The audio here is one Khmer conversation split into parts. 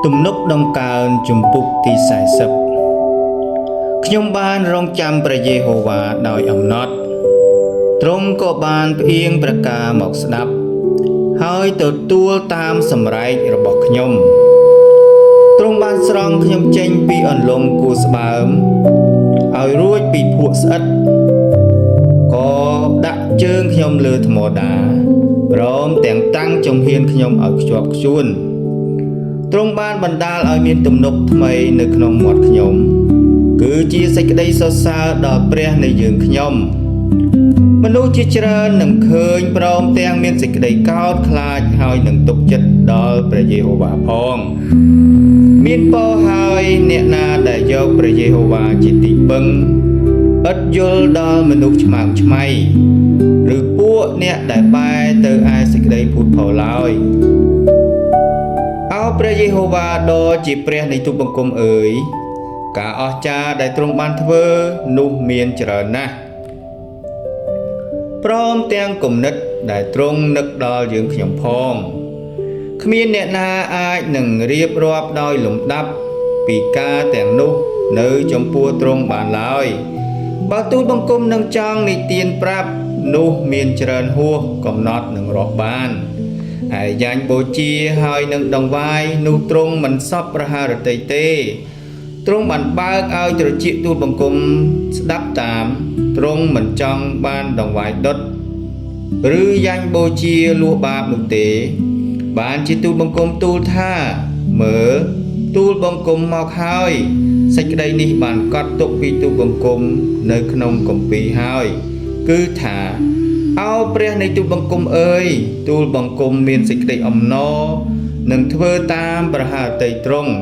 ទំនុកដង្កើងជំពូកទី40ខ្ញុំបានរងចាំព្រះយេហូវ៉ាដោយអំណត់ទ្រង់ក៏បានផ្អៀងព្រះការមកស្ដាប់ហើយទទួលតាមសម្រែករបស់ខ្ញុំទ្រង់បានស្រង់ខ្ញុំចេញពីអន្លង់គូស្បើមឲ្យរួចពីភក់ស្អិតក៏ដាក់ជើងខ្ញុំលើថ្មដាព្រមទាំងតាំងជំហានខ្ញុំឲ្យខ្ជាប់ខ្ជួនទ្រង់បានបណ្ដាលឲ្យមានទំនុកថ្មីនៅក្នុងមាត់ខ្ញុំគឺជាសេចក្តីសរសើរដល់ព្រះនៃយើងខ្ញុំមនុស្សជាច្រើននឹងឃើញព្រមទាំងមានសេចក្តីកោតខ្លាចហើយនឹងទុកចិត្តដល់ព្រះយេហូវ៉ាផងមានពរហើយអ្នកណាដែលយកព្រះយេហូវ៉ាជាទីពឹងឥតយល់ដល់មនុស្សឆ្មើងឆ្មៃឬពួកអ្នកដែលបែរទៅឯសេចក្តីភូតភរឡើយអោព្រះយេហូវ៉ាដ៏ជាព្រះនៃទូលបង្គំអើយការអស្ចារ្យដែលទ្រង់បានធ្វើនោះមានច្រើនណាស់ព្រមទាំងគំនិតដែលទ្រង់នឹកដល់យើងខ្ញុំផងគ្មានអ្នកណាអាចនឹងរៀបរាប់ដោយលំដាប់ពីការទាំងនោះនៅចំពោះទ្រង់បានឡើយបើទូលបង្គំនឹងចង់និទានប្រាប់នោះមានច្រើនហួសកំណត់នឹងរាប់បានហើយយ៉ាញ់បូជាហើយនឹងដង្វាយនោះទ្រង់មិនសពប្រហារតីទេទ្រង់បានបើកឲ្យត្រចៀកទូលបង្គំស្ដាប់តាមទ្រង់មិនចង់បានដង្វាយដុតឬយ៉ាញ់បូជាលួសបាបនោះទេបានជាទូលបង្គំទូលថាមើលទូលបង្គំមកហើយសេចក្តីនេះបានកត់ទុកពីទូលបង្គំនៅក្នុងគម្ពីរហើយគឺថាអោព្រះនៃទូលបង្គំអើយទូលបង្គំមានសេចក្តីអំណរនឹងធ្វើតាមប្រហារតីទ្រង់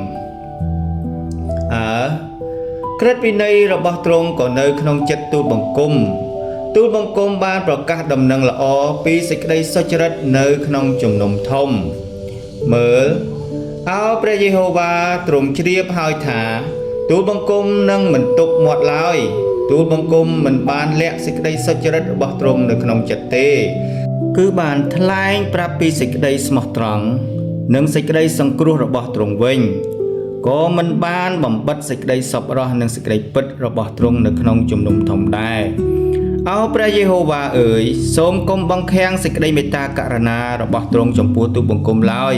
ក្រឹតវិន័យរបស់ទ្រង់ក៏នៅក្នុងចិត្តទូលបង្គំបានប្រកាសដំណឹងល្អពីសេចក្តីសុចរិតនៅក្នុងជំនុំធំមើលអោព្រះយេហូវ៉ាទ្រង់ជ្រាបហើយថាទូលបង្គំនឹងមិនទុកមាត់ឡើយទូលបង្គំមិនបានលាក់សេចក្តីសុចរិតរបស់ទ្រង់នៅក្នុងចិត្តទេគឺបានថ្លែងប្រាប់ពីសេចក្តីស្មោះត្រង់និងសេចក្តីសង្គ្រោះរបស់ទ្រង់វិញក៏មិនបានបំបិតសេចក្តីសប្បុរសនិងសេចក្តីពិតរបស់ទ្រង់នៅក្នុងជំនុំធំដែរអោព្រះយេហូវ៉ាអើយសូមកុំបង្ខាំងសេចក្តីមេត្តាករុណារបស់ទ្រង់ចំពោះទូលបង្គំឡើយ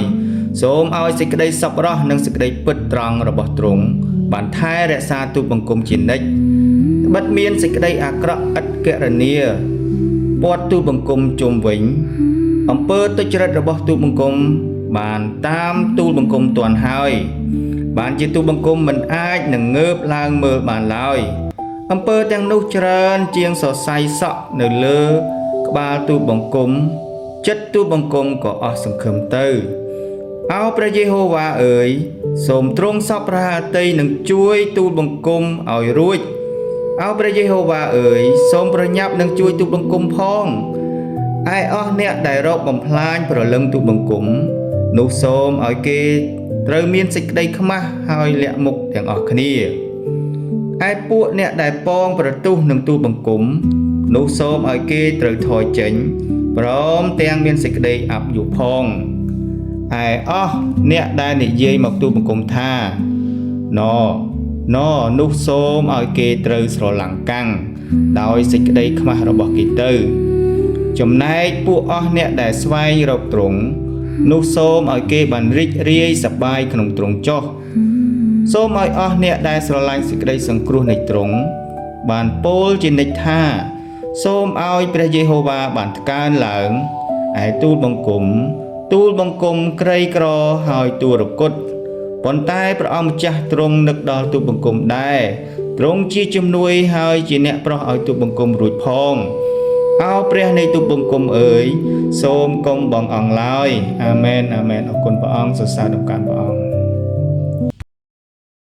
សូមឲ្យសេចក្តីសប្បុរសនិងសេចក្តីពិតត្រង់របស់ទ្រង់បានថែរក្សាទូលបង្គំជានិច្ចត្បិតមានសេចក្តីអាក្រក់ឥតគណនាព័ទ្ធទូលបង្គំជុំវិញអំពើទុច្ចរិតរបស់ទូលបង្គំបានតាមទូលបង្គំទាន់ហើយបានជាទូលបង្គំមិនអាចនឹងងើបឡើងមើលបានឡើយអំពើទាំងនោះច្រើនជាងសរសៃសក់នៅលើក្បាលទូលបង្គំចិត្តទូលបង្គំក៏អស់សង្ឃឹមទៅអោព្រះយេហូវ៉ាអើយសូមទ្រង់សពប្រហារតីនឹងជួយទូលបង្គំឲ្យរួចអោព្រះយេហូវ៉ាអើយសូមប្រញាប់នឹងជួយទូលបង្គំផងឯអស់អ្នកដែលរកបំផ្លាញប្រលឹងទូលបង្គំនោះសូមឲ្យគេត្រូវមានសេចក្តីខ្មាស់ហើយលាក់មុខទាំងអស់គ្នាឯពួកអ្នកដែលពងប្រទុះនឹងទូលបង្គំនោះសូមឲ្យគេត្រូវថយចេញព្រមទាំងមានសេចក្តីអាប់យុផងឯអស់អ្នកដែលនិយាយមកទូលបង្គំថាណនោះសូមឲ្យគេត្រូវស្រឡាំងកាំងដោយសេចក្តីខ្មាស់របស់គេទៅចំណែកពួកអស់អ្នកដែលស្វែងរកទ្រង់នោះសូមឲ្យគេបានរីករាយសប្បាយក្នុងទ្រង់ចុះសូមឲ្យអស់អ្នកដែលស្រឡាញ់សេចក្តីសង្គ្រោះនៃទ្រង់បានពោលជានិច្ចថាសូមឲ្យព្រះយេហូវ៉ាបានថ្កើងឡើងឯទូលបង្គំក្រីក្រហើយទូលរគុតប៉ុន្តែព្រះអង្គម្ចាស់ទ្រង់នឹកដល់ទូលបង្គំដែរទ្រង់ជាជំនួយហើយជាអ្នកប្រោះឲ្យទូលបង្គំរួចផងអោព្រះនៃទូលបង្គំអើយសូមកុំបងអង្គឡើយអាមែនអរគុណព្រះអង្គសរសើរដំណើរព្រះអង្គ